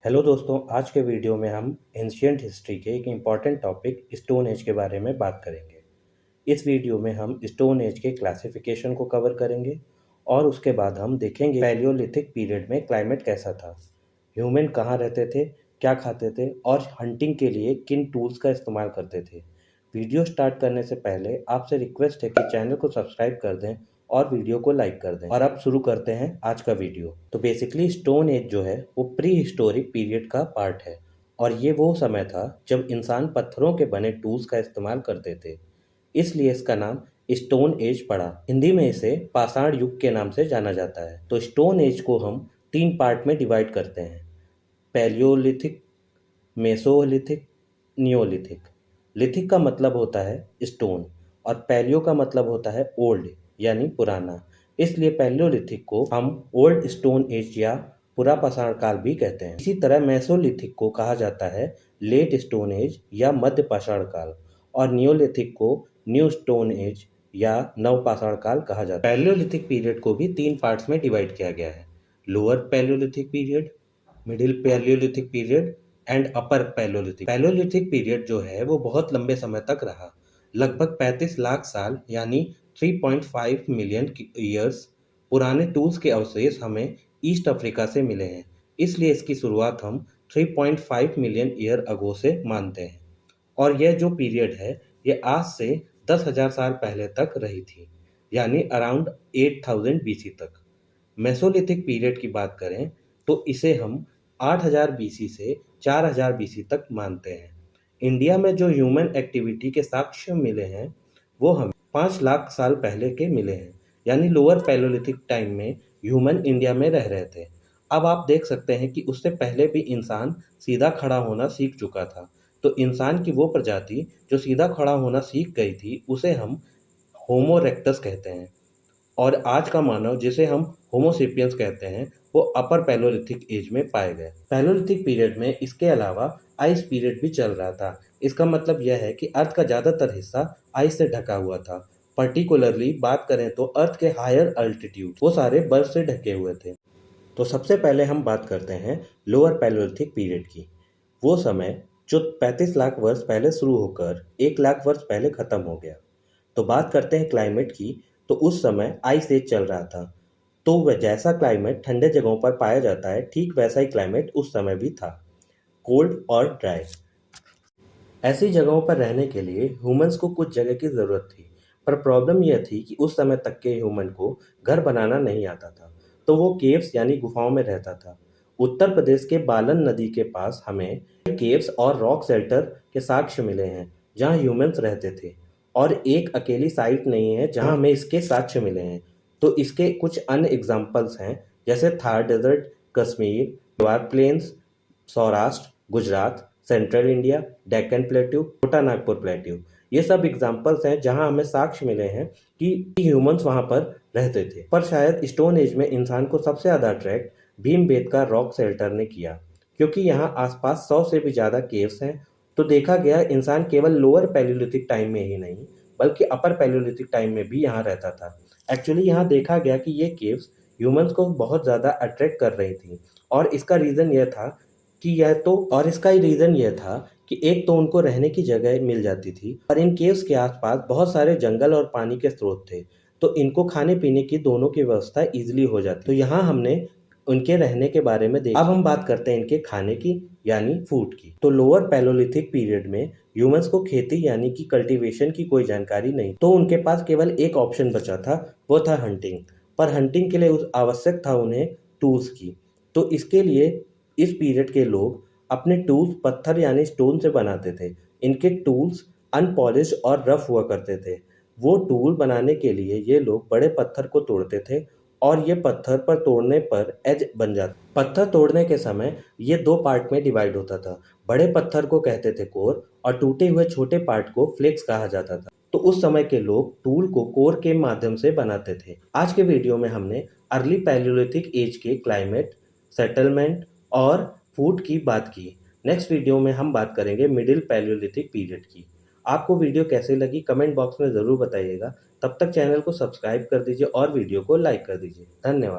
Hello दोस्तों, आज के वीडियो में हम एंशियंट हिस्ट्री के एक इम्पॉर्टेंट टॉपिक स्टोन एज के बारे में बात करेंगे। इस वीडियो में हम स्टोन एज के क्लासिफिकेशन को कवर करेंगे और उसके बाद हम देखेंगे पैलियोलिथिक पीरियड में क्लाइमेट कैसा था, ह्यूमन कहाँ रहते थे, क्या खाते थे और हंटिंग के लिए किन टूल्स का इस्तेमाल करते थे। वीडियो स्टार्ट करने से पहले आपसे रिक्वेस्ट है कि चैनल को सब्सक्राइब कर दें और वीडियो को लाइक कर दें। और अब शुरू करते हैं आज का वीडियो। तो बेसिकली स्टोन एज जो है वो प्री हिस्टोरिक पीरियड का पार्ट है और ये वो समय था जब इंसान पत्थरों के बने टूल्स का इस्तेमाल करते थे, इसलिए इसका नाम स्टोन एज पड़ा। हिंदी में इसे पाषाण युग के नाम से जाना जाता है। तो स्टोन एज को हम 3 पार्ट में डिवाइड करते हैं: पैलियोलिथिक, मेसोलिथिक, नियोलिथिक। लिथिक का मतलब होता है स्टोन और पैलियो का मतलब होता है ओल्ड यानी पुराना, इसलिए पैलियोलिथिक को हम ओल्ड स्टोन एज या पुरापाषाण काल भी कहते हैं। इसी तरह मेसोलिथिक को कहा जाता है लेट स्टोन एज या मध्य पाषाण काल और नियोलिथिक को न्यू स्टोन एज या नवपाषाण काल कहा जाता है। पैलियोलिथिक पीरियड को भी 3 पार्ट्स में डिवाइड किया गया है: lower Palaeolithic period, middle Palaeolithic period and upper Palaeolithic. Palaeolithic period जो है वो बहुत लंबे समय तक रहा, लगभग 35 लाख साल यानी 3.5 मिलियन ईयर्स। पुराने टूल्स के अवशेष हमें ईस्ट अफ्रीका से मिले हैं, इसलिए इसकी शुरुआत हम 3.5 मिलियन ईयर अगो से मानते हैं और यह जो पीरियड है ये आज से 10,000 साल पहले तक रही थी, यानी अराउंड 8000 बीसी तक। मेसोलिथिक पीरियड की बात करें तो इसे हम 8000 बीसी से 4000 बीसी तक मानते हैं। इंडिया में जो ह्यूमन एक्टिविटी के साक्ष्य मिले हैं वो हमें 5 लाख साल पहले के मिले हैं, यानी लोअर पैलियोलिथिक टाइम में ह्यूमन इंडिया में रह रहे थे। अब आप देख सकते हैं कि उससे पहले भी इंसान सीधा खड़ा होना सीख चुका था। तो इंसान की वो प्रजाति जो सीधा खड़ा होना सीख गई थी उसे हम होमो इरेक्टस कहते हैं और आज का मानव जिसे हम होमो सेपियंस कहते हैं वो अपर पैलियोलिथिक एज में पाए गए। पैलियोलिथिक पीरियड में इसके अलावा आइस पीरियड भी चल रहा था। इसका मतलब यह है कि अर्थ का ज़्यादातर हिस्सा आइस से ढका हुआ था। पर्टिकुलरली बात करें तो अर्थ के हायर अल्टीट्यूड वो सारे बर्फ से ढके हुए थे। तो सबसे पहले हम बात करते हैं लोअर पैलियोलिथिक पीरियड की। वो समय जो 35 लाख वर्ष पहले शुरू होकर 1 लाख वर्ष पहले ख़त्म हो गया। तो बात करते हैं क्लाइमेट की, तो उस समय आइस एज चल रहा था। तो वह जैसा क्लाइमेट ठंडे जगहों पर पाया जाता है ठीक वैसा ही क्लाइमेट उस समय भी था, कोल्ड और ड्राई। ऐसी जगहों पर रहने के लिए ह्यूमंस को कुछ जगह की ज़रूरत थी, पर प्रॉब्लम यह थी कि उस समय तक के ह्यूमन को घर बनाना नहीं आता था, तो वो केव्स यानी गुफाओं में रहता था। उत्तर प्रदेश के बालन नदी के पास हमें केव्स और रॉक शेल्टर के साक्ष्य मिले हैं जहाँ ह्यूमंस रहते थे और एक अकेली साइट नहीं है जहाँ हमें इसके साक्ष्य मिले हैं। तो इसके कुछ अन्य एग्जाम्पल्स हैं जैसे थार डेजर्ट, कश्मीर, गवार plains, Saurashtra, Gujarat, central India, Deccan plateau, Chota Nagpur plateau. ये सब एग्जाम्पल्स हैं जहां हमें साक्ष्य मिले हैं कि ह्यूमंस वहां पर रहते थे। पर शायद स्टोन एज में इंसान को सबसे ज़्यादा अट्रैक्ट भीमबेटका रॉक शेल्टर ने किया, क्योंकि यहाँ आसपास 100 से भी ज़्यादा केव्स हैं। तो देखा गया इंसान केवल लोअर पैलियोलिथिक टाइम में ही नहीं बल्कि अपर पैलियोलिथिक टाइम में भी यहाँ रहता था। एक्चुअली यहाँ देखा गया कि ये केव्स ह्यूमंस को बहुत ज़्यादा अट्रैक्ट कर रही थी और इसका रीज़न यह था कि एक तो उनको रहने की जगह मिल जाती थी और इन केव्स के आसपास बहुत सारे जंगल और पानी के स्रोत थे, तो इनको खाने पीने की दोनों की व्यवस्था इजीली हो जाती। तो यहाँ हमने उनके रहने के बारे में देखा। अब हम बात करते हैं इनके खाने की यानी फूड की। तो लोअर पैलियोलिथिक पीरियड में ह्यूमंस को खेती यानी कि कल्टीवेशन की कोई जानकारी नहीं, तो उनके पास केवल एक ऑप्शन बचा था, वो था हंटिंग। पर हंटिंग के लिए आवश्यक था उन्हें टूल्स की। तो इसके लिए इस पीरियड के लोग अपने टूल्स पत्थर यानी स्टोन से बनाते थे। इनके टूल्स अनपॉलिश और रफ हुआ करते थे। वो टूल बनाने के लिए ये लोग बड़े पत्थर को तोड़ते थे और ये पत्थर पर तोड़ने पर एज बन जाता। पत्थर तोड़ने के समय ये 2 पार्ट में डिवाइड होता था। बड़े पत्थर को कहते थे कोर और टूटे हुए छोटे पार्ट को फ्लेक्स कहा जाता था। तो उस समय के लोग टूल को कोर के माध्यम से बनाते थे। आज के वीडियो में हमने अर्ली पैलियोलिथिक एज के क्लाइमेट, सेटलमेंट और फूड की बात की। नेक्स्ट वीडियो में हम बात करेंगे मिडिल पैलियोलिथिक पीरियड की। आपको वीडियो कैसे लगी कमेंट बॉक्स में ज़रूर बताइएगा। तब तक चैनल को सब्सक्राइब कर दीजिए और वीडियो को लाइक कर दीजिए। धन्यवाद।